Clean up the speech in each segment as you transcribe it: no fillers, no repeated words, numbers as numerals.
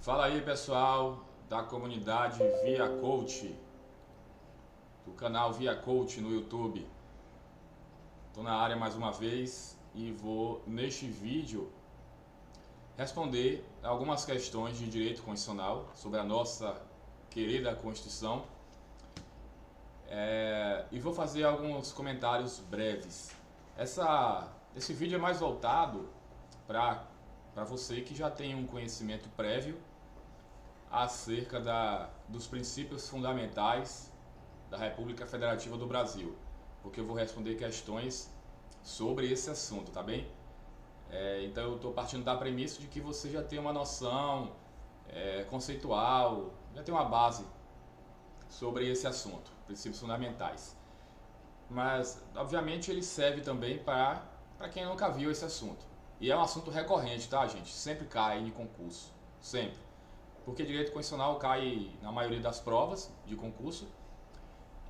Fala aí, pessoal da comunidade Via Coach, do canal Via Coach no YouTube. Estou na área mais uma vez e vou neste vídeo responder algumas questões de direito constitucional sobre a nossa querida Constituição e vou fazer alguns comentários breves. Esse vídeo é mais voltado para você que já tem um conhecimento prévio acerca dos princípios fundamentais da República Federativa do Brasil, porque eu vou responder questões sobre esse assunto, tá bem? Então eu estou partindo da premissa de que você já tem uma noção conceitual, já tem uma base sobre esse assunto, princípios fundamentais. Mas, obviamente, ele serve também para quem nunca viu esse assunto. E é um assunto recorrente, tá, gente? Sempre cai em concurso, sempre. Porque direito constitucional cai na maioria das provas de concurso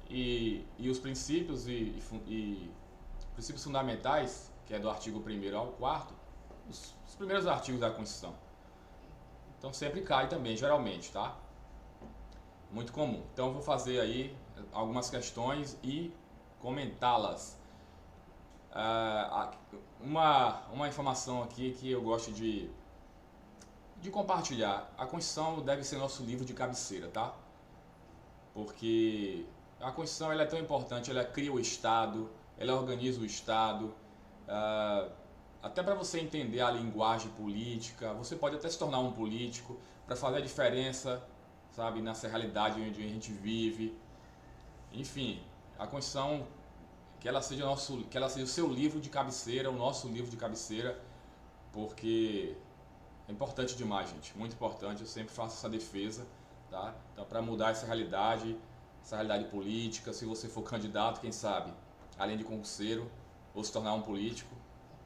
e os princípios e princípios fundamentais, que é do artigo 1º ao 4º, os primeiros artigos da Constituição. Então sempre cai também, geralmente, tá? Muito comum. Então eu vou fazer aí algumas questões e comentá-las. Uma informação aqui que eu gosto de compartilhar. A Constituição deve ser nosso livro de cabeceira, tá? Porque a Constituição ela é tão importante, ela cria o Estado, ela organiza o Estado, até para você entender a linguagem política, você pode até se tornar um político para fazer a diferença, sabe, nessa realidade onde a gente vive. Enfim, a Constituição, que ela seja o seu livro de cabeceira, o nosso livro de cabeceira, porque é importante demais, gente, muito importante. Eu sempre faço essa defesa, tá? Então, para mudar essa realidade política, se você for candidato, quem sabe, além de concurseiro, ou se tornar um político,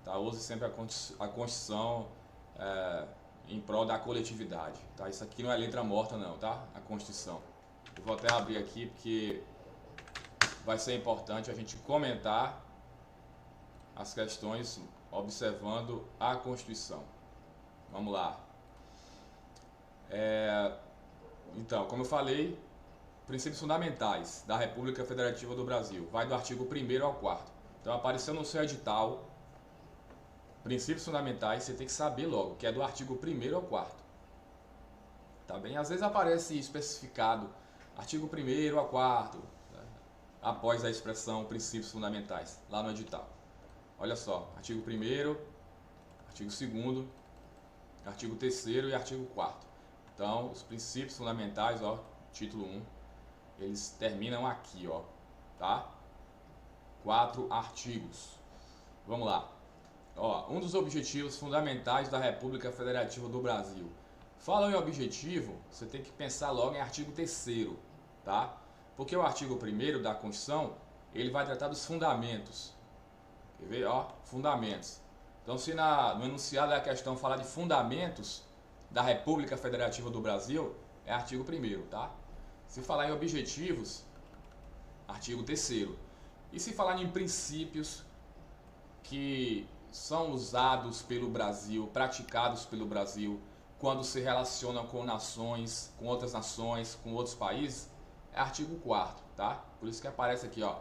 tá? Use sempre a Constituição em prol da coletividade, tá? Isso aqui não é letra morta, não, tá? A Constituição. Eu vou até abrir aqui porque vai ser importante a gente comentar as questões observando a Constituição. Vamos lá. Então, como eu falei, princípios fundamentais da República Federativa do Brasil. Vai do artigo 1º ao 4º. Então, apareceu no seu edital, princípios fundamentais, você tem que saber logo, que é do artigo 1º ao 4º. Tá bem? Às vezes aparece especificado artigo 1º ao 4º, né? Após a expressão princípios fundamentais, lá no edital. Olha só, artigo 1º, artigo 2º, artigo 3º e artigo 4º. Então, os princípios fundamentais, ó, título 1, eles terminam aqui, ó, tá? 4 artigos. Vamos lá. Ó, um dos objetivos fundamentais da República Federativa do Brasil. Falando em objetivo, você tem que pensar logo em artigo 3º, tá? Porque o artigo 1º da Constituição, ele vai tratar dos fundamentos. Quer ver? Ó, fundamentos. Então, se no enunciado da questão falar de fundamentos da República Federativa do Brasil, é artigo 1º, tá? Se falar em objetivos, artigo 3º. E se falar em princípios que são usados pelo Brasil, praticados pelo Brasil, quando se relacionam com nações, com outras nações, com outros países, é artigo 4º, tá? Por isso que aparece aqui, ó,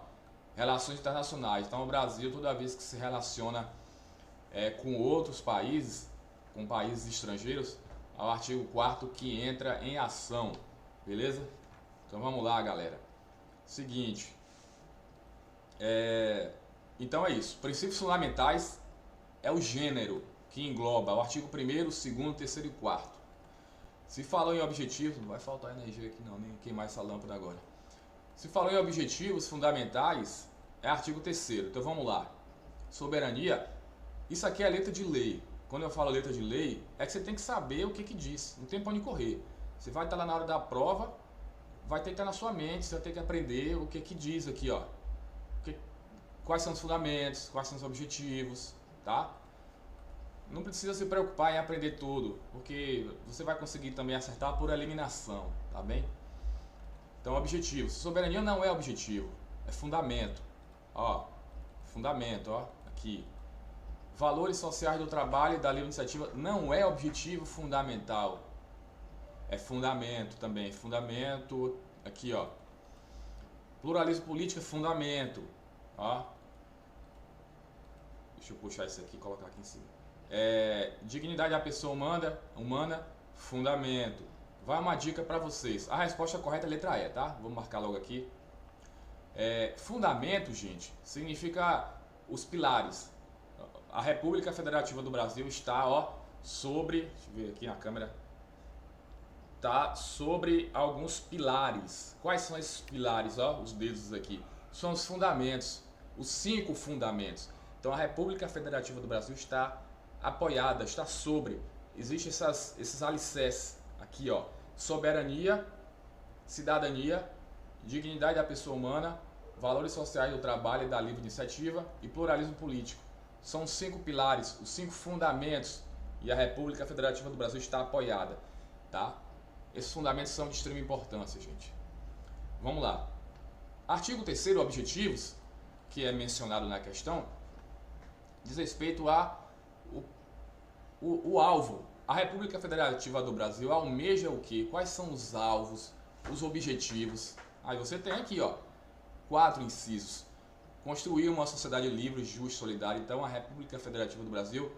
relações internacionais. Então, o Brasil, toda vez que se relaciona com outros países, com países estrangeiros, é o artigo 4º que entra em ação, beleza? Então vamos lá, galera. Seguinte, então é isso. Princípios fundamentais é o gênero que engloba o artigo 1º, 2º, 3º e 4º. Se falou em objetivos, não vai faltar energia aqui não, nem queimar essa lâmpada agora. Se falou em objetivos fundamentais, é artigo 3º. Então vamos lá. Soberania. Isso aqui é letra de lei. Quando eu falo letra de lei, é que você tem que saber o que diz. Não tem pra onde correr. Você vai estar lá na hora da prova, vai ter que estar na sua mente, você vai ter que aprender o que diz aqui, ó. Quais são os fundamentos, quais são os objetivos, tá? Não precisa se preocupar em aprender tudo, porque você vai conseguir também acertar por eliminação, tá bem? Então, objetivos. Soberania não é objetivo, é fundamento. Ó, fundamento, ó, aqui. Valores sociais do trabalho e da livre iniciativa não é objetivo fundamental. é fundamento também. Fundamento, aqui ó. Pluralismo político é fundamento. Ó. Deixa eu puxar isso aqui e colocar aqui em cima. Dignidade da pessoa humana, fundamento. Vai uma dica para vocês. A resposta correta é a letra E, tá? Vamos marcar logo aqui. Fundamento, gente, significa os pilares. A República Federativa do Brasil está, ó, sobre, deixa eu ver aqui na câmera, tá sobre alguns pilares. Quais são esses pilares, ó, os dedos aqui? São os fundamentos, os 5 fundamentos. Então a República Federativa do Brasil está apoiada, está sobre. Existem esses alicerces aqui, ó. Soberania, cidadania, dignidade da pessoa humana, valores sociais do trabalho e da livre iniciativa e pluralismo político. São os 5 pilares, os 5 fundamentos, e a República Federativa do Brasil está apoiada, tá? Esses fundamentos são de extrema importância, gente. Vamos lá. Artigo 3º, objetivos, que é mencionado na questão, diz respeito a o alvo. A República Federativa do Brasil almeja o quê? Quais são os alvos, os objetivos? Aí você tem aqui, ó, 4 incisos. Construir uma sociedade livre, justa e solidária. Então a República Federativa do Brasil,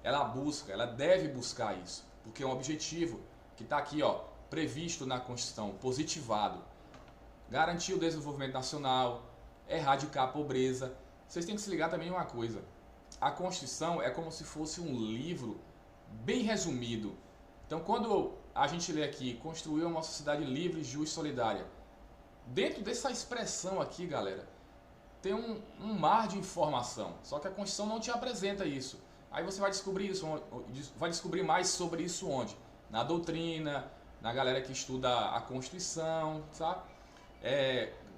ela deve buscar isso, porque é um objetivo que está aqui, ó, previsto na Constituição, positivado. Garantir o desenvolvimento nacional, erradicar a pobreza. Vocês têm que se ligar também em uma coisa. A Constituição é como se fosse um livro bem resumido. Então quando a gente lê aqui, construir uma sociedade livre, justa e solidária, dentro dessa expressão aqui, galera, tem um mar de informação. Só que a Constituição não te apresenta isso. Aí você vai descobrir isso, vai descobrir mais sobre isso onde? Na doutrina, na galera que estuda a Constituição, sabe?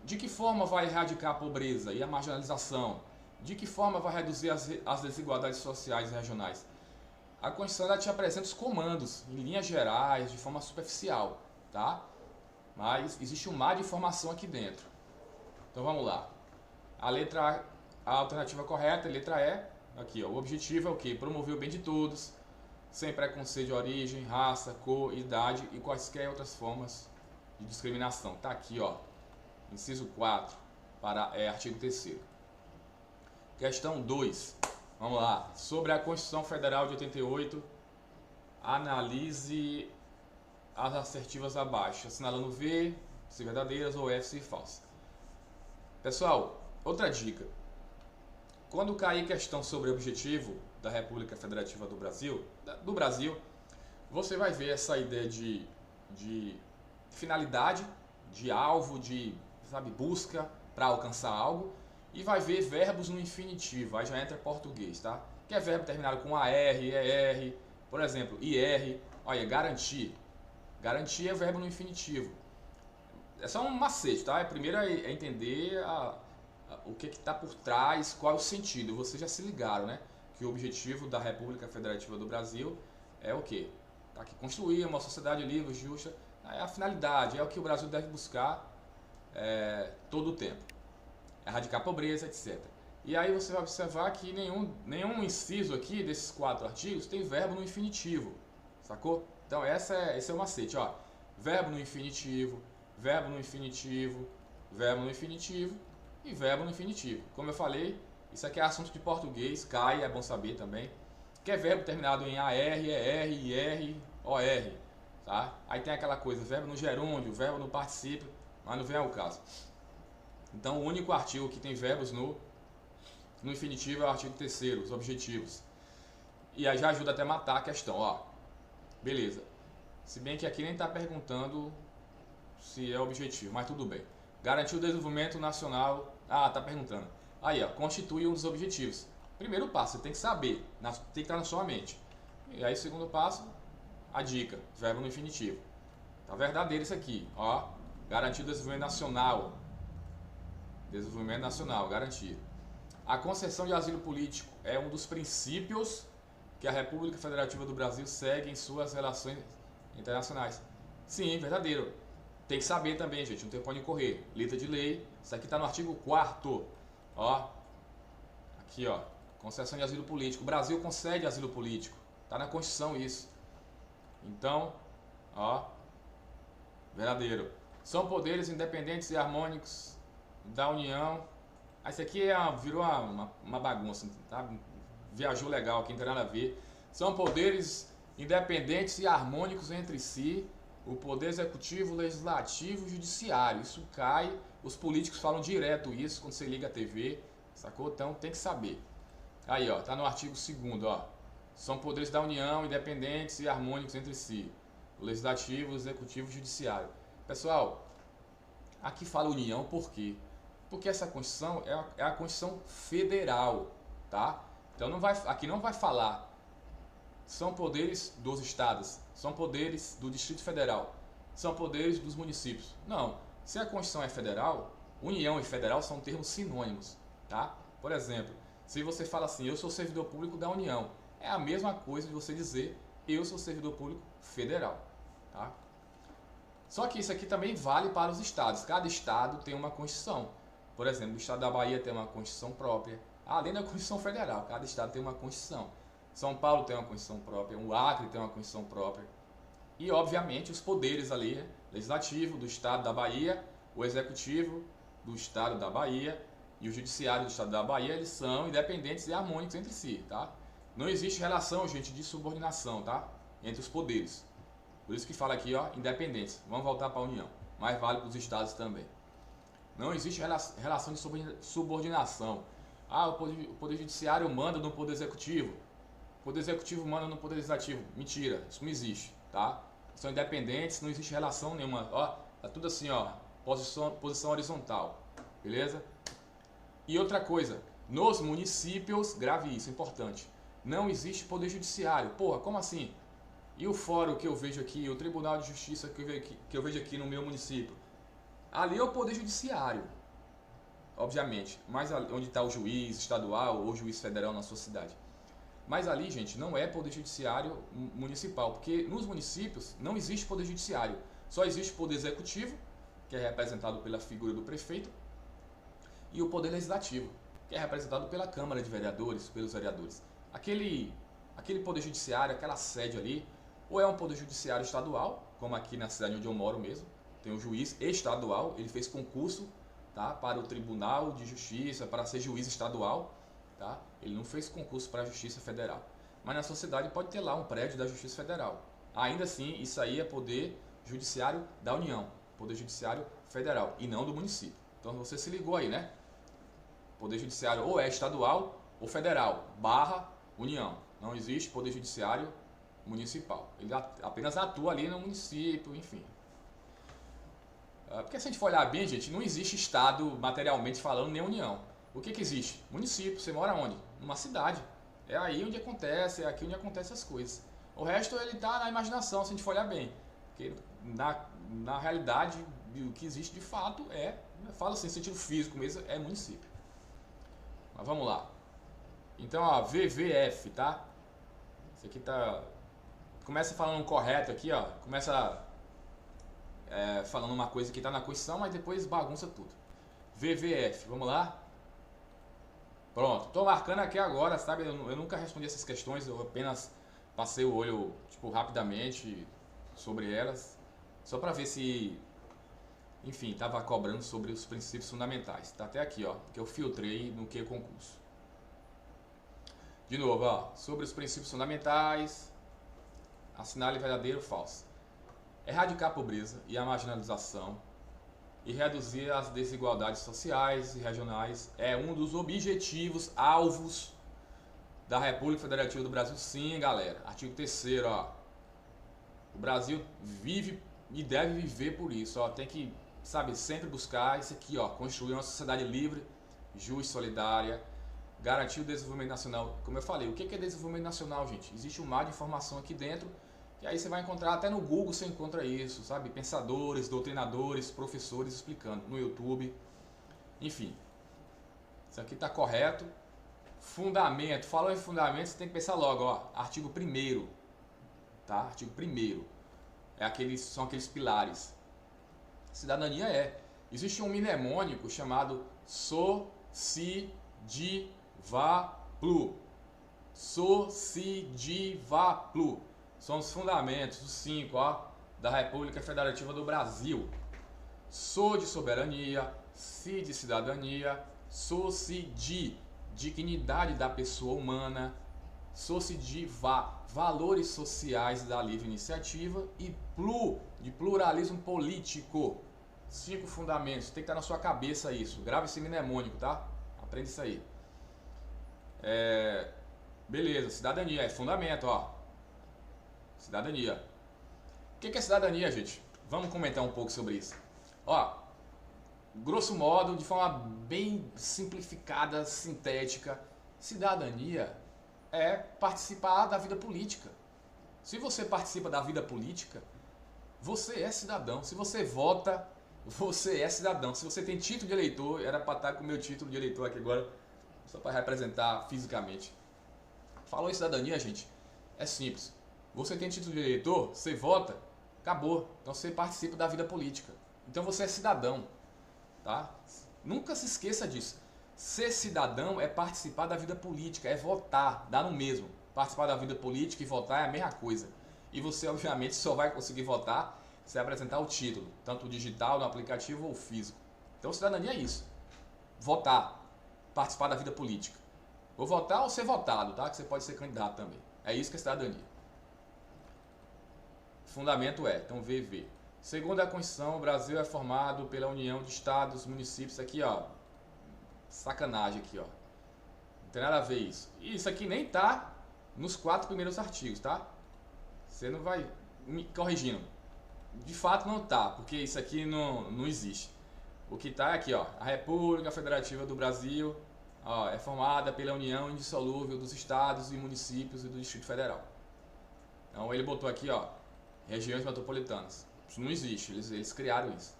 De que forma vai erradicar a pobreza e a marginalização? De que forma vai reduzir as desigualdades sociais e regionais? A Constituição ela te apresenta os comandos, em linhas gerais, de forma superficial, tá? Mas existe um mar de informação aqui dentro. Então vamos lá. A alternativa correta é a letra E. Aqui, ó, o objetivo é o quê? Promover o bem de todos, sem preconceito de origem, raça, cor, idade e quaisquer outras formas de discriminação. Tá aqui, ó. Inciso 4, artigo 3º. Questão 2. Vamos lá. Sobre a Constituição Federal de 88, analise as assertivas abaixo, assinalando V se verdadeiras ou F se falsas. Pessoal, outra dica. Quando cair questão sobre o objetivo da República Federativa do Brasil, você vai ver essa ideia de finalidade, de alvo, de, sabe, busca para alcançar algo, e vai ver verbos no infinitivo, aí já entra português, tá? Que é verbo terminado com AR, ER, por exemplo, IR, olha, garantir. Garantir é verbo no infinitivo. É só um macete, tá? Primeiro é entender o que está por trás, qual é o sentido. Vocês já se ligaram, né? Que o objetivo da República Federativa do Brasil é o quê? Tá aqui, construir uma sociedade livre, justa. É a finalidade, é o que o Brasil deve buscar todo o tempo. Erradicar a pobreza, etc. E aí você vai observar que nenhum inciso aqui desses 4 artigos tem verbo no infinitivo, sacou? Então esse é o macete, ó. Verbo no infinitivo, verbo no infinitivo, verbo no infinitivo e verbo no infinitivo. Como eu falei, isso aqui é assunto de português, cai, é bom saber também. Que é verbo terminado em AR, ER, IR, OR, tá? Aí tem aquela coisa, verbo no gerúndio, verbo no particípio, mas não vem ao caso. Então o único artigo que tem verbos no infinitivo é o artigo 3º, os objetivos. E aí já ajuda até a matar a questão, ó. Beleza. Se bem que aqui nem está perguntando se é objetivo, mas tudo bem. Garantir o desenvolvimento nacional. Ah, tá perguntando. Aí, ó, constitui um dos objetivos. Primeiro passo, você tem que saber, tem que estar na sua mente. E aí, segundo passo, a dica, verbo no infinitivo. Tá verdadeiro isso aqui, ó. Garantir o desenvolvimento nacional. Desenvolvimento nacional, garantir. A concessão de asilo político é um dos princípios que a República Federativa do Brasil segue em suas relações internacionais. Sim, verdadeiro. Tem que saber também, gente, não tem pra onde correr. Letra de lei, isso aqui está no artigo 4º. Ó, aqui, ó, concessão de asilo político. O Brasil concede asilo político. Está na Constituição isso. Então, ó, verdadeiro. São poderes independentes e harmônicos da União. Isso aqui virou uma bagunça, tá? Viajou legal aqui, não tem nada a ver. São poderes independentes e harmônicos entre si. O poder executivo, legislativo e judiciário. Isso cai. Os políticos falam direto isso quando você liga a TV. Sacou? Então tem que saber. Aí, ó, tá no artigo 2º, ó. São poderes da União, independentes e harmônicos entre si. O legislativo, o executivo e o judiciário. Pessoal, aqui fala União por quê? Porque essa Constituição é a Constituição Federal, tá? Então aqui não vai falar são poderes dos estados, são poderes do Distrito Federal, são poderes dos municípios. Não, se a Constituição é federal, União e federal são termos sinônimos, tá? Por exemplo, se você fala assim, eu sou servidor público da União, é a mesma coisa de você dizer eu sou servidor público federal, tá? Só que isso aqui também vale para os estados. Cada estado tem uma Constituição. Por exemplo, o estado da Bahia tem uma Constituição própria, além da Constituição Federal. Cada estado tem uma Constituição. São Paulo tem uma Constituição própria, o Acre tem uma Constituição própria. E, obviamente, os poderes ali, legislativo do estado da Bahia, o executivo do estado da Bahia e o judiciário do estado da Bahia, eles são independentes e harmônicos entre si, tá? Não existe relação, gente, de subordinação, tá? Entre os poderes. Por isso que fala aqui, ó, independentes. Vamos voltar para a União. Mas vale para os estados também. Não existe relação de subordinação. Ah, o poder judiciário manda no poder executivo. O poder executivo manda no poder legislativo. Mentira, isso não existe, tá? São independentes, não existe relação nenhuma. Ó, tá tudo assim, ó, posição horizontal. Beleza? E outra coisa, nos municípios, grave isso, importante. Não existe poder judiciário. Porra, como assim? E o fórum que eu vejo aqui, o Tribunal de Justiça que eu vejo aqui no meu município? Ali é o poder judiciário, obviamente. Mas onde está o juiz estadual ou o juiz federal na sua cidade. Mas ali, gente, não é poder judiciário municipal, porque nos municípios não existe poder judiciário. Só existe o poder executivo, que é representado pela figura do prefeito, e o poder legislativo, que é representado pela Câmara de Vereadores, pelos vereadores. Aquele poder judiciário, aquela sede ali, ou é um poder judiciário estadual, como aqui na cidade onde eu moro mesmo, tem um juiz estadual, ele fez concurso, tá, para o Tribunal de Justiça, para ser juiz estadual, tá? Ele não fez concurso para a Justiça Federal. Mas na sua cidade pode ter lá um prédio da Justiça Federal. Ainda assim, isso aí é poder judiciário da União, poder judiciário federal, e não do município. Então você se ligou aí, né? Poder judiciário ou é estadual ou federal, União. Não existe poder judiciário municipal. Ele apenas atua ali no município, enfim. Porque se a gente for olhar bem, gente, não existe estado materialmente falando nem União. O que existe? Município. Você mora onde? Numa cidade. É aí onde acontece, é aqui onde acontecem as coisas. O resto ele está na imaginação, se a gente for olhar bem. Porque na realidade, o que existe de fato fala assim, em sentido físico mesmo, é município. Mas vamos lá. Então, ó, VVF, tá? Isso aqui tá... Começa falando correto aqui, ó. Começa falando uma coisa que tá na Constituição, mas depois bagunça tudo. VVF, vamos lá? Pronto, tô marcando aqui agora, sabe? Eu nunca respondi essas questões, eu apenas passei o olho, tipo, rapidamente sobre elas. Só pra ver se... Enfim, tava cobrando sobre os princípios fundamentais. Tá até aqui, ó, que eu filtrei no que concurso. De novo, ó, sobre os princípios fundamentais, assinale verdadeiro ou falso. Erradicar a pobreza e a marginalização e reduzir as desigualdades sociais e regionais é um dos objetivos, alvos da República Federativa do Brasil. Sim, galera. Artigo 3º, ó. O Brasil vive e deve viver por isso, ó. Tem que, sabe, sempre buscar isso aqui, ó, construir uma sociedade livre, justa, solidária, garantir o desenvolvimento nacional. Como eu falei, o que é desenvolvimento nacional, gente? Existe um mar de informação aqui dentro, e aí você vai encontrar, até no Google você encontra isso, sabe? Pensadores, doutrinadores, professores explicando, no YouTube, enfim. Isso aqui está correto. Fundamento, falou em fundamento, você tem que pensar logo, ó, artigo 1º, tá? Artigo 1º, são aqueles pilares. Cidadania existe um mnemônico chamado SOCIDVAPLU. SOCIDVAPLU. São os fundamentos, os 5, ó, da República Federativa do Brasil. Sou de soberania, si de cidadania, sou-se de dignidade da pessoa humana, sou-se de valores sociais da livre iniciativa e de pluralismo político. 5 fundamentos, tem que estar na sua cabeça isso. Grave esse mnemônico, tá? Aprende isso aí. Beleza, cidadania é fundamento, ó. Cidadania. O que é cidadania, gente? Vamos comentar um pouco sobre isso. Ó, grosso modo, de forma bem simplificada, sintética, cidadania é participar da vida política. Se você participa da vida política, você é cidadão. Se você vota, você é cidadão. Se você tem título de eleitor, era para estar com o meu título de eleitor aqui agora, só para representar fisicamente. Falou em cidadania, gente, é simples. Você tem título de eleitor, você vota, acabou. Então você participa da vida política. Então você é cidadão, tá? Nunca se esqueça disso. Ser cidadão é participar da vida política, é votar, dá no mesmo. Participar da vida política e votar é a mesma coisa. E você, obviamente, só vai conseguir votar se apresentar o título, tanto digital, no aplicativo ou físico. Então, cidadania é isso. Votar, participar da vida política. Vou votar ou ser votado, tá? Que você pode ser candidato também. É isso que é cidadania. Fundamento é, então VV. Segundo a Constituição, o Brasil é formado pela união de estados, municípios, aqui ó, sacanagem aqui ó, não tem nada a ver isso. E isso aqui nem tá nos 4 primeiros artigos, tá? Você não vai me corrigindo. De fato não tá, porque isso aqui não existe. O que tá é aqui ó, a República Federativa do Brasil ó, é formada pela união indissolúvel dos estados e municípios e do Distrito Federal. Então ele botou aqui ó, regiões metropolitanas. Isso não existe, eles criaram isso.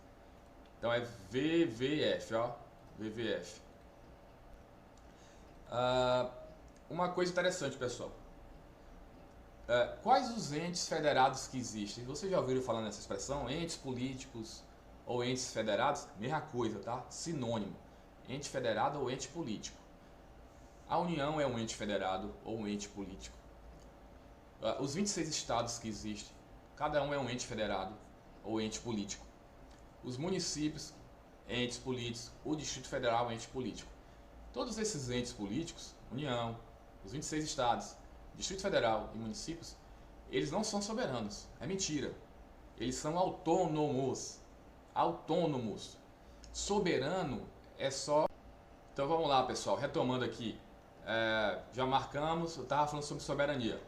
Então é VVF, ó, VVF. Uma coisa interessante, pessoal. Quais os entes federados que existem? Vocês já ouviram falar nessa expressão? Entes políticos ou entes federados? Mesma coisa, tá? Sinônimo. Ente federado ou ente político. A União é um ente federado ou um ente político. Os 26 estados que existem, cada um é um ente federado ou ente político. Os municípios, entes políticos, o Distrito Federal é ente político. Todos esses entes políticos, União, os 26 estados, Distrito Federal e municípios, eles não são soberanos. É mentira. Eles são autônomos. Autônomos. Soberano é só... Então vamos lá, pessoal. Retomando aqui. Já marcamos, eu estava falando sobre soberania.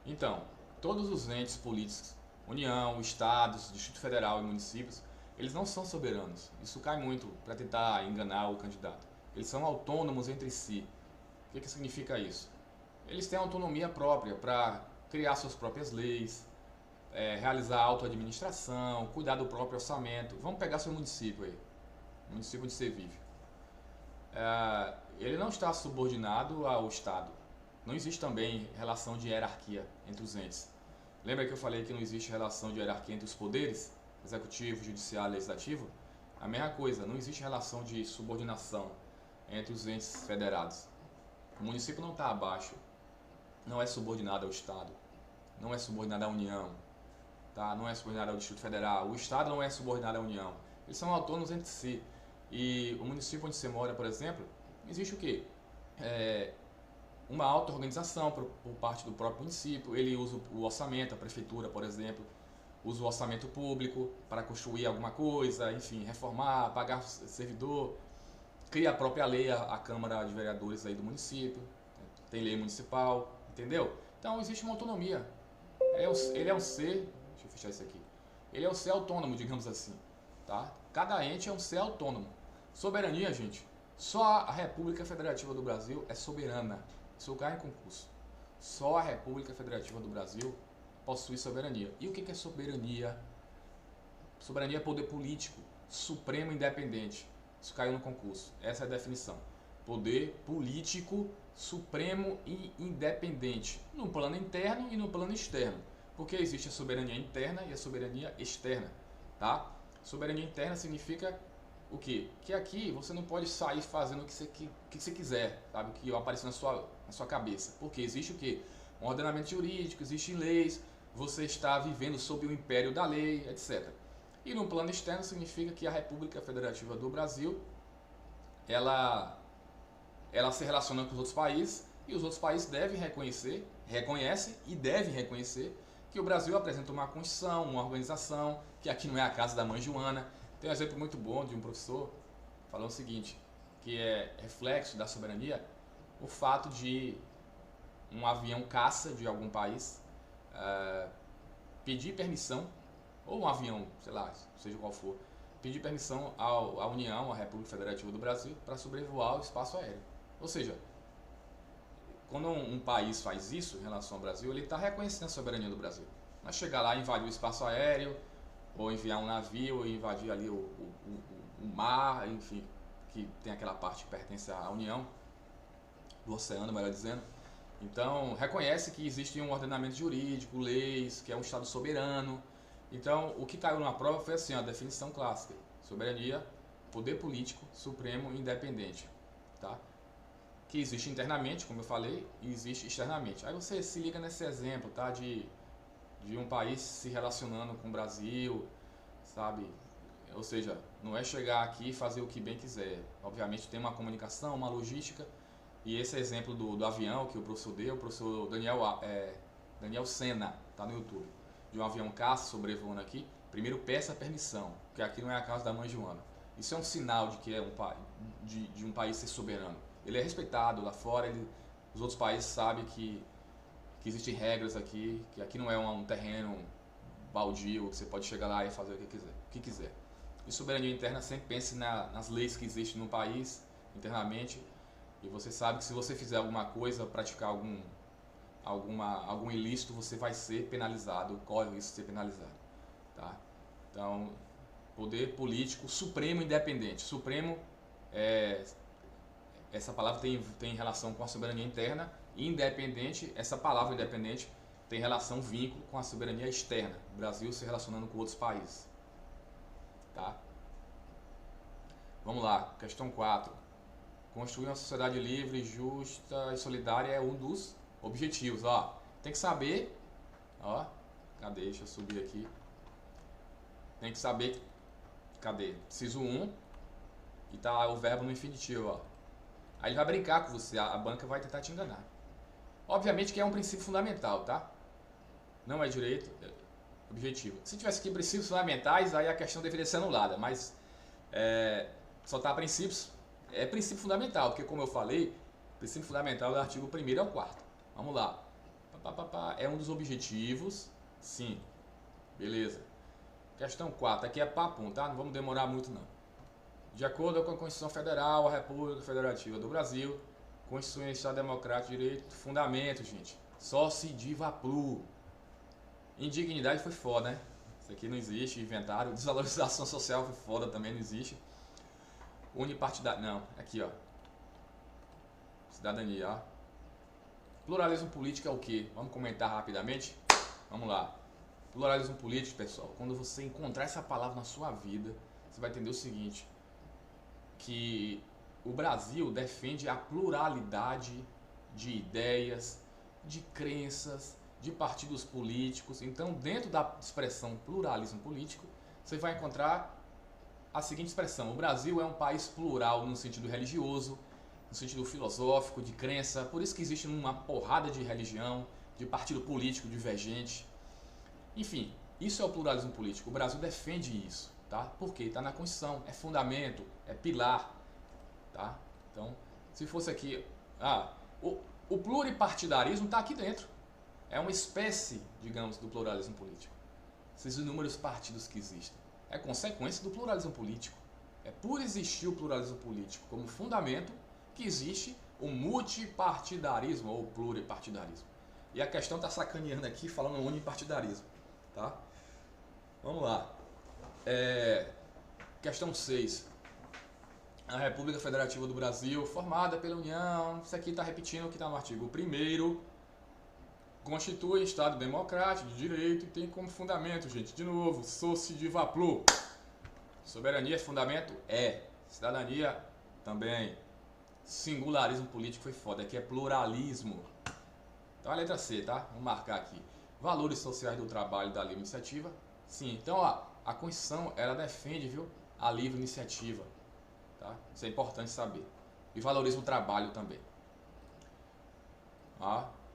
Então, todos os entes políticos, União, estados, Distrito Federal e municípios, eles não são soberanos. Isso cai muito para tentar enganar o candidato. Eles são autônomos entre si. O que significa isso? Eles têm autonomia própria para criar suas próprias leis, realizar auto-administração, cuidar do próprio orçamento. Vamos pegar seu município aí, o município onde você vive. Ele não está subordinado ao Estado. Não existe também relação de hierarquia entre os entes. Lembra que eu falei que não existe relação de hierarquia entre os poderes? Executivo, judiciário, legislativo? A mesma coisa, não existe relação de subordinação entre os entes federados. O município não está abaixo, não é subordinado ao Estado, não é subordinado à União, tá? Não é subordinado ao Distrito Federal, o Estado não é subordinado à União. Eles são autônomos entre si. E o município onde você mora, por exemplo, existe o quê? Uma auto-organização por parte do próprio município. Ele usa o orçamento, a prefeitura, por exemplo, usa o orçamento público para construir alguma coisa, enfim, reformar, pagar servidor, cria a própria lei, a Câmara de Vereadores aí do município, tem lei municipal, entendeu? Então existe uma autonomia. Ele é um ser, deixa eu fechar isso aqui, ele é um ser autônomo, digamos assim, tá? Cada ente é um ser autônomo. Soberania, gente, só a República Federativa do Brasil é soberana. Isso cai em concurso. Só a República Federativa do Brasil possui soberania. E o que é soberania? Soberania é poder político, supremo e independente. Isso caiu no concurso. Essa é a definição. Poder político, supremo e independente. No plano interno e no plano externo. Porque existe a soberania interna e a soberania externa. Tá? Soberania interna significa o quê? Que aqui você não pode sair fazendo o que você quiser, sabe? O que aparecer na sua cabeça. Porque existe o quê? Um ordenamento jurídico, existem leis, você está vivendo sob o império da lei, etc. E no plano externo significa que a República Federativa do Brasil, ela se relaciona com os outros países e os outros países devem reconhecer, reconhecem e devem reconhecer que o Brasil apresenta uma constituição, uma organização, que aqui não é a casa da mãe Joana. Tem um exemplo muito bom de um professor falando o seguinte, que é reflexo da soberania, o fato de um avião caça de algum país pedir permissão, ou um avião, sei lá, seja qual for, pedir permissão à União, à República Federativa do Brasil, para sobrevoar o espaço aéreo. Ou seja, quando um país faz isso em relação ao Brasil, ele está reconhecendo a soberania do Brasil. Mas chegar lá e invadir o espaço aéreo, ou enviar um navio, ou invadir ali o mar, enfim, que tem aquela parte que pertence à União, do oceano, melhor dizendo. Então, reconhece que existe um ordenamento jurídico, leis, que é um Estado soberano. Então, o que caiu na prova foi assim, a definição clássica: soberania, poder político, supremo e independente. Tá? Que existe internamente, como eu falei, e existe externamente. Aí você se liga nesse exemplo, tá? De um país se relacionando com o Brasil, sabe? Ou seja, não é chegar aqui e fazer o que bem quiser. Obviamente tem uma comunicação, uma logística. E esse exemplo do avião que o professor deu, o professor Daniel Sena, tá no YouTube, de um avião caça sobrevoando aqui. Primeiro peça permissão, porque aqui não é a casa da mãe Joana. Isso é um sinal de que é de um país ser soberano. Ele é respeitado lá fora, os outros países sabem que existem regras aqui, que aqui não é um terreno baldio, que você pode chegar lá e fazer o que quiser. E soberania interna, sempre pense nas leis que existem no país, internamente, e você sabe que se você fizer alguma coisa, praticar algum ilícito, você vai ser penalizado, corre o risco de ser penalizado. Tá? Então, poder político supremo independente. Supremo, essa palavra tem relação com a soberania interna, e independente, essa palavra independente tem relação, vínculo com a soberania externa, o Brasil se relacionando com outros países. Tá? Vamos lá, questão 4. Construir uma sociedade livre, justa e solidária é um dos objetivos. Ó, tem que saber, ó, cadê? Deixa eu subir aqui. Tem que saber, cadê? Preciso e tá o verbo no infinitivo, ó. Aí ele vai brincar com você, a banca vai tentar te enganar. Obviamente que é um princípio fundamental, tá? Não é direito, é objetivo. Se tivesse aqui princípios fundamentais, aí a questão deveria ser anulada, mas soltar princípios é princípio fundamental, porque como eu falei, o princípio fundamental do artigo 1º ao 4º. Vamos lá. É um dos objetivos, sim. Beleza. Questão 4, aqui é papum, tá? Não vamos demorar muito não. De acordo com a Constituição Federal, a República Federativa do Brasil, Constituição, Estado Democrático, Direito, Fundamento, gente. Só se diva plu. Indignidade foi foda, né? Isso aqui não existe, inventaram. Desvalorização social foi foda, também não existe. Unipartidário, não, aqui ó. Cidadania, ó. Pluralismo político é o quê? Vamos comentar rapidamente? Vamos lá. Pluralismo político, pessoal, quando você encontrar essa palavra na sua vida, você vai entender o seguinte, que o Brasil defende a pluralidade de ideias, de crenças, de partidos políticos. Então, dentro da expressão pluralismo político, você vai encontrar a seguinte expressão: o Brasil é um país plural no sentido religioso, no sentido filosófico, de crença. Por isso que existe uma porrada de religião, de partido político divergente. Enfim, isso é o pluralismo político. O Brasil defende isso, tá? Porque está na Constituição, é fundamento, é pilar, tá? Então, se fosse aqui, o pluripartidarismo está aqui dentro. É uma espécie, digamos, do pluralismo político. Esses inúmeros partidos que existem. É consequência do pluralismo político. É por existir o pluralismo político como fundamento que existe o multipartidarismo ou pluripartidarismo. E a questão está sacaneando aqui, falando unipartidarismo. Tá? Vamos lá. Questão 6. A República Federativa do Brasil, formada pela União, isso aqui está repetindo o que está no artigo 1º, constitui Estado democrático, de direito e tem como fundamento, gente, de novo, soci diva plu. Soberania é fundamento? É. Cidadania também. Singularismo político foi foda, aqui é pluralismo. Então a letra C, tá? Vamos marcar aqui. valores sociais do trabalho da livre iniciativa. Sim, então ó, a Constituição ela defende, viu, a livre iniciativa, tá? Isso é importante saber. E valoriza o trabalho também.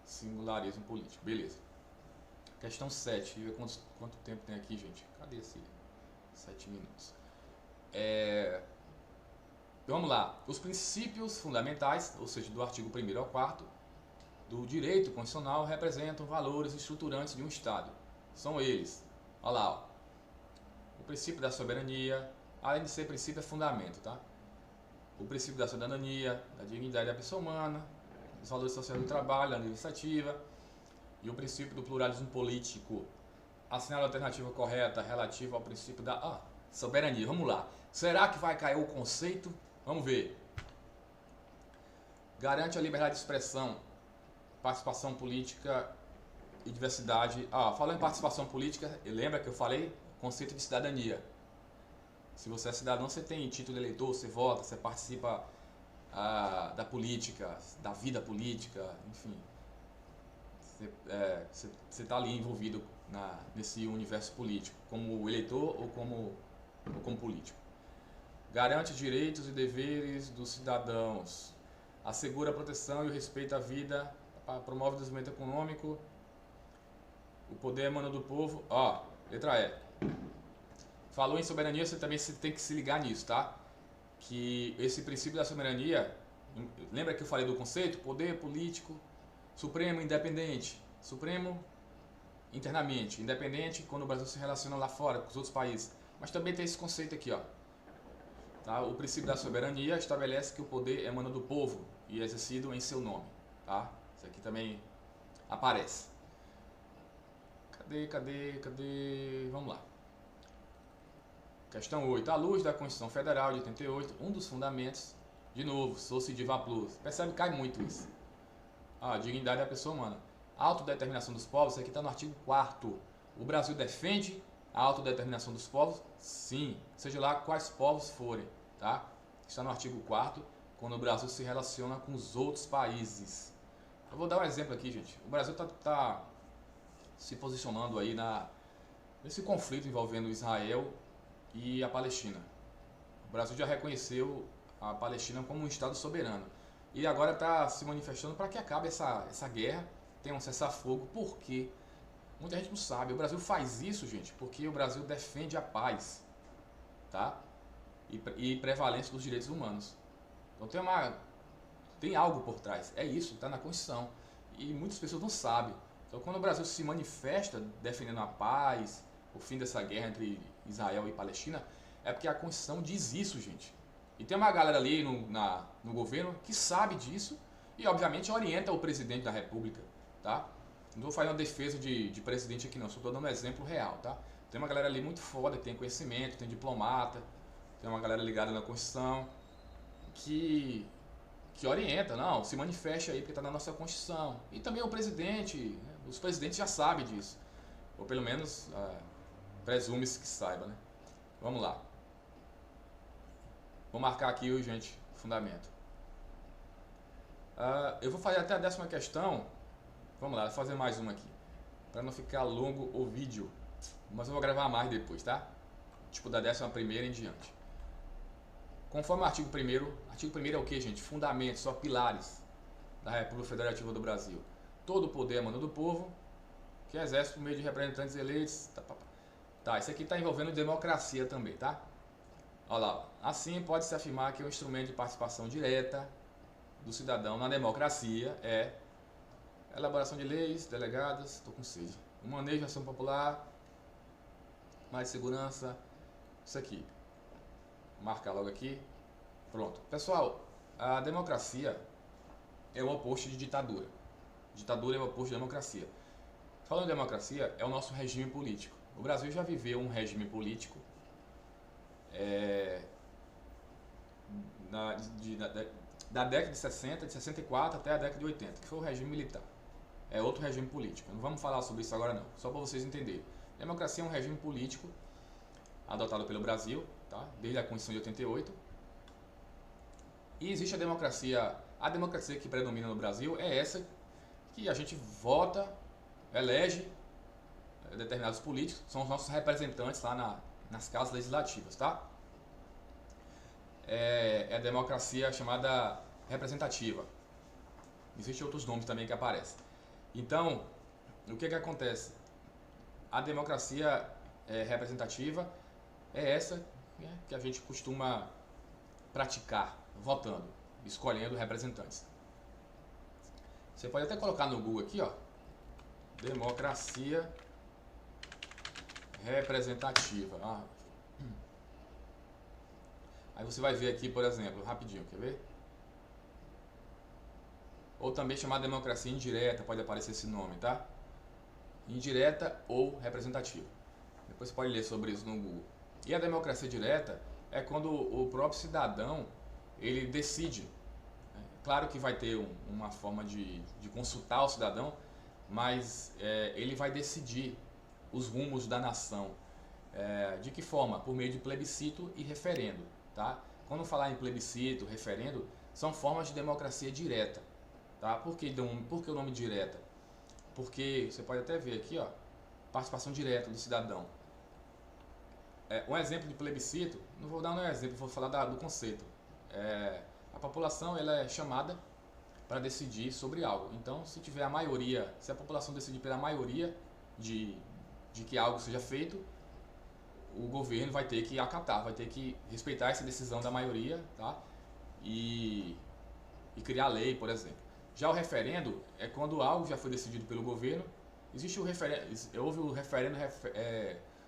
Singularismo político, beleza. Questão 7, deixa eu ver quanto tempo tem aqui, gente. Cadê esse 7 minutos? Vamos lá. Os princípios fundamentais, ou seja, do artigo 1º ao 4º, do direito constitucional representam valores estruturantes de um Estado. São eles. Olha lá, ó. O princípio da soberania, além de ser princípio, é fundamento, tá? O princípio da cidadania, da dignidade da pessoa humana, os valores sociais do trabalho, da iniciativa, e o princípio do pluralismo político. Assinala a alternativa correta relativa ao princípio da soberania. Vamos lá. Será que vai cair o conceito? Vamos ver. Garante a liberdade de expressão, participação política e diversidade. Falando em participação política, lembra que eu falei? Conceito de cidadania. Se você é cidadão, você tem título de eleitor, você vota, você participa da política, da vida política, enfim. Você está ali envolvido nesse universo político, como eleitor ou como político. Garante direitos e deveres dos cidadãos. Assegura a proteção e o respeito à vida. Promove o desenvolvimento econômico. O poder emana do povo. Letra E. Falou em soberania, você também tem que se ligar nisso, tá? Que esse princípio da soberania, lembra que eu falei do conceito? Poder político, supremo, independente. Supremo, internamente. Independente, quando o Brasil se relaciona lá fora, com os outros países. Mas também tem esse conceito aqui, ó. Tá? O princípio da soberania estabelece que o poder emana do povo e é exercido em seu nome. Tá? Isso aqui também aparece. Cadê? Vamos lá. Questão 8. À luz da Constituição Federal de 88, um dos fundamentos, de novo, Sociediva Plus. Percebe que cai muito isso. Dignidade da pessoa humana. A autodeterminação dos povos, isso aqui está no artigo 4º. O Brasil defende a autodeterminação dos povos? Sim. Seja lá quais povos forem, tá? Está no artigo 4º, quando o Brasil se relaciona com os outros países. Eu vou dar um exemplo aqui, gente. O Brasil está se posicionando aí nesse conflito envolvendo Israel e a Palestina. O Brasil já reconheceu a Palestina como um Estado soberano. E agora está se manifestando para que acabe essa guerra, tenha um cessar-fogo. Por quê? Muita gente não sabe. O Brasil faz isso, gente, porque o Brasil defende a paz, tá? E prevalência dos direitos humanos. Então tem algo por trás. É isso, está na Constituição. E muitas pessoas não sabem. Então quando o Brasil se manifesta defendendo a paz, o fim dessa guerra entre Israel e Palestina, é porque a Constituição diz isso, gente. E tem uma galera ali no governo que sabe disso e, obviamente, orienta o presidente da República, tá? Não vou fazer uma defesa de presidente aqui não, só estou dando um exemplo real, tá? Tem uma galera ali muito foda, que tem conhecimento, tem diplomata, tem uma galera ligada na Constituição que orienta, não, se manifeste aí porque está na nossa Constituição. E também o presidente, né? Os presidentes já sabem disso, ou pelo menos presume-se que saiba, né? Vamos lá. Vou marcar aqui, gente, fundamento. Eu vou fazer até a 10ª questão. Vamos lá, vou fazer mais uma aqui. Para não ficar longo o vídeo. Mas eu vou gravar mais depois, tá? Tipo da 11ª em diante. Conforme o artigo 1º. Artigo 1º é o que, gente? Fundamentos, só pilares da República Federativa do Brasil. Todo o poder emana do povo, que exerce por meio de representantes eleitos. Tá, isso aqui está envolvendo democracia também, tá? Olha lá. Assim, pode-se afirmar que o instrumento de participação direta do cidadão na democracia é a elaboração de leis, delegadas, estou com sede, o manejo da ação popular, mais segurança, isso aqui. Vou marcar logo aqui. Pronto. Pessoal, a democracia é o oposto de ditadura. Ditadura é o oposto de democracia. Falando em democracia, é o nosso regime político. O Brasil já viveu um regime político da década de 60, de 64 até a década de 80, que foi o regime militar. É outro regime político. Não vamos falar sobre isso agora não, só para vocês entenderem. Democracia é um regime político adotado pelo Brasil, tá? Desde a Constituição de 88. E existe a democracia que predomina no Brasil é essa que a gente vota, elege determinados políticos, são os nossos representantes lá nas casas legislativas, tá? É a democracia chamada representativa. Existem outros nomes também que aparecem. Então, o que acontece? A democracia representativa é essa, né, que a gente costuma praticar, votando, escolhendo representantes. Você pode até colocar no Google aqui, ó, democracia representativa. Aí você vai ver aqui, por exemplo, rapidinho, quer ver? Ou também chamada democracia indireta, pode aparecer esse nome, tá? Indireta ou representativa. Depois você pode ler sobre isso no Google. E a democracia direta é quando o próprio cidadão, ele decide. Claro que vai ter uma forma de consultar o cidadão, mas ele vai decidir os rumos da nação. De que forma? Por meio de plebiscito e referendo. Tá? Quando falar em plebiscito, referendo, são formas de democracia direta. Tá? Por que o nome direta? Porque você pode até ver aqui, ó, participação direta do cidadão. Um exemplo de plebiscito, não vou dar um exemplo, vou falar do conceito. A população ela é chamada para decidir sobre algo. Então, se tiver a maioria, se a população decidir pela maioria de que algo seja feito, o governo vai ter que acatar, vai ter que respeitar essa decisão da maioria, tá? E criar lei, por exemplo. Já o referendo é quando algo já foi decidido pelo governo. Houve o referendo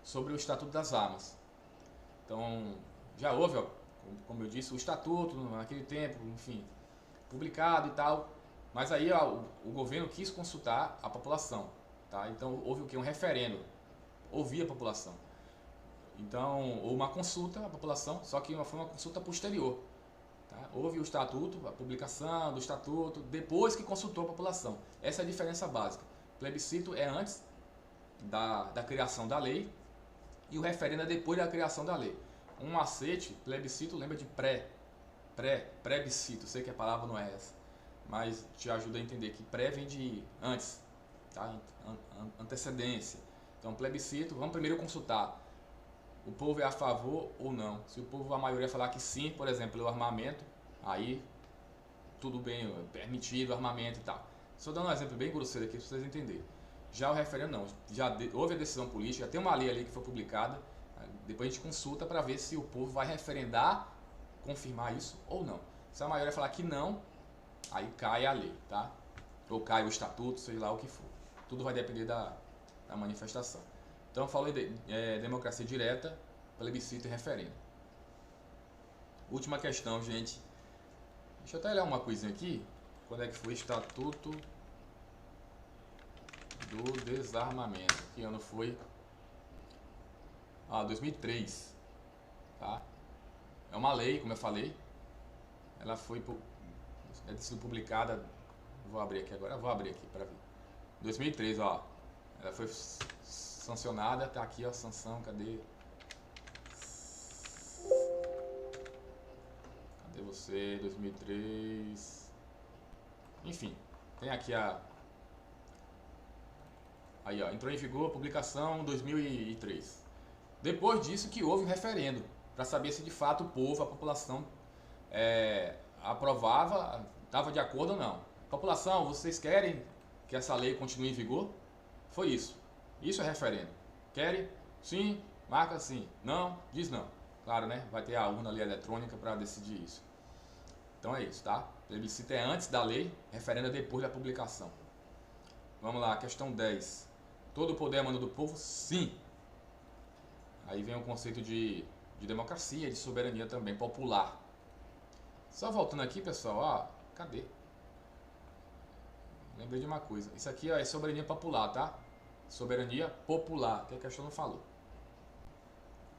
sobre o Estatuto das Armas. Então, já houve, ó, como eu disse, o Estatuto naquele tempo, enfim, publicado e tal. Mas aí ó, o governo quis consultar a população, tá? Então houve o que? Um referendo, ouvir a população. Então, houve uma consulta à população, só que foi uma consulta posterior. Tá? Houve o Estatuto, a publicação do Estatuto, depois que consultou a população. Essa é a diferença básica. O plebiscito é antes da criação da lei e o referendo é depois da criação da lei. Um macete, plebiscito, lembra de plebiscito. Sei que a palavra não é essa, mas te ajuda a entender que pré vem de antes, tá? Antecedência. Então, plebiscito, vamos primeiro consultar. O povo é a favor ou não? Se o povo, a maioria falar que sim, por exemplo, o armamento, aí tudo bem, permitido o armamento e tal. Só dando um exemplo bem grosseiro aqui para vocês entenderem. Já o referendo não, houve a decisão política, tem uma lei ali que foi publicada, depois a gente consulta para ver se o povo vai referendar, confirmar isso ou não. Se a maioria falar que não, aí cai a lei, tá? Ou cai o estatuto, seja lá o que for. Tudo vai depender da manifestação. Então, eu falei de democracia direta, plebiscito e referendo. Última questão, gente. Deixa eu até ler uma coisinha aqui. Quando é que foi o Estatuto do Desarmamento? Que ano foi? 2003. Tá? É uma lei, como eu falei. Ela foi sido publicada. Vou abrir aqui agora. Vou abrir aqui para ver. 2003, ó. Ela foi sancionada, tá aqui, ó, sanção, cadê você, 2003, enfim, tem aqui aí ó, entrou em vigor, publicação 2003. Depois disso que houve um referendo, para saber se de fato o povo, a população aprovava, estava de acordo ou não. População, vocês querem que essa lei continue em vigor? Foi isso. Isso é referendo. Querem? Sim, marca sim. Não, diz não. Claro, né? Vai ter a urna ali eletrônica para decidir isso. Então é isso, tá? Plebiscito é antes da lei, referendo é depois da publicação. Vamos lá, questão 10. Todo o poder emana do povo? Sim. Aí vem o conceito de democracia, de soberania também, popular. Só voltando aqui, pessoal, ó, cadê? Lembrei de uma coisa. Isso aqui ó, é soberania popular, tá? Soberania popular, que a questão não falou.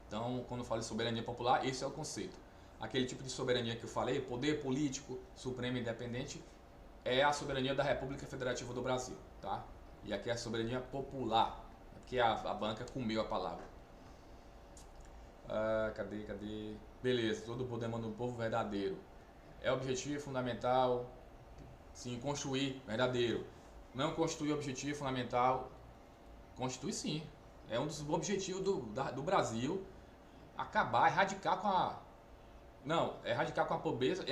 Então, quando eu falo de soberania popular, esse é o conceito. Aquele tipo de soberania que eu falei, poder político, supremo e independente, é a soberania da República Federativa do Brasil, tá? E aqui é a soberania popular, porque a banca comeu a palavra. Cadê? Beleza, todo o poder emana do povo, verdadeiro. É objetivo fundamental, sim, construir, verdadeiro. Não constitui objetivo fundamental, constitui sim, É um dos objetivos do Brasil, acabar, erradicar com a... Não, erradicar com a pobreza,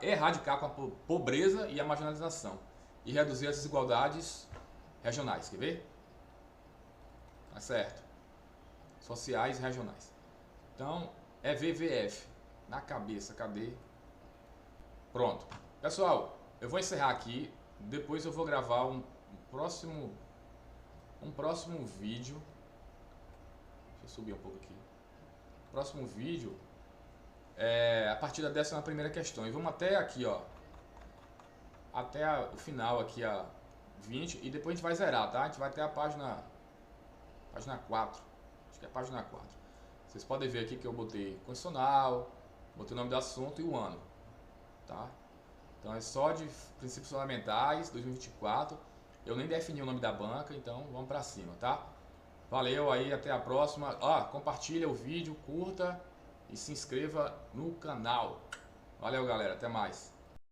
erradicar com a pobreza e a marginalização. E reduzir as desigualdades regionais, quer ver? Tá certo. Sociais e regionais. Então, é VVF. Na cabeça, cadê? Pronto. Pessoal, eu vou encerrar aqui. Depois eu vou gravar um próximo vídeo. Deixa eu subir um pouco aqui. Próximo vídeo a partir da 11ª questão. E vamos até aqui, ó. Até o final aqui, a 20. E depois a gente vai zerar, tá? A gente vai até a página 4. Acho que é a página 4. Vocês podem ver aqui que eu botei condicional, botei o nome do assunto e o ano, tá? Então é só de princípios fundamentais 2024. Eu nem defini o nome da banca, então vamos pra cima, tá? Valeu aí, até a próxima. Compartilha o vídeo, curta e se inscreva no canal. Valeu, galera, até mais.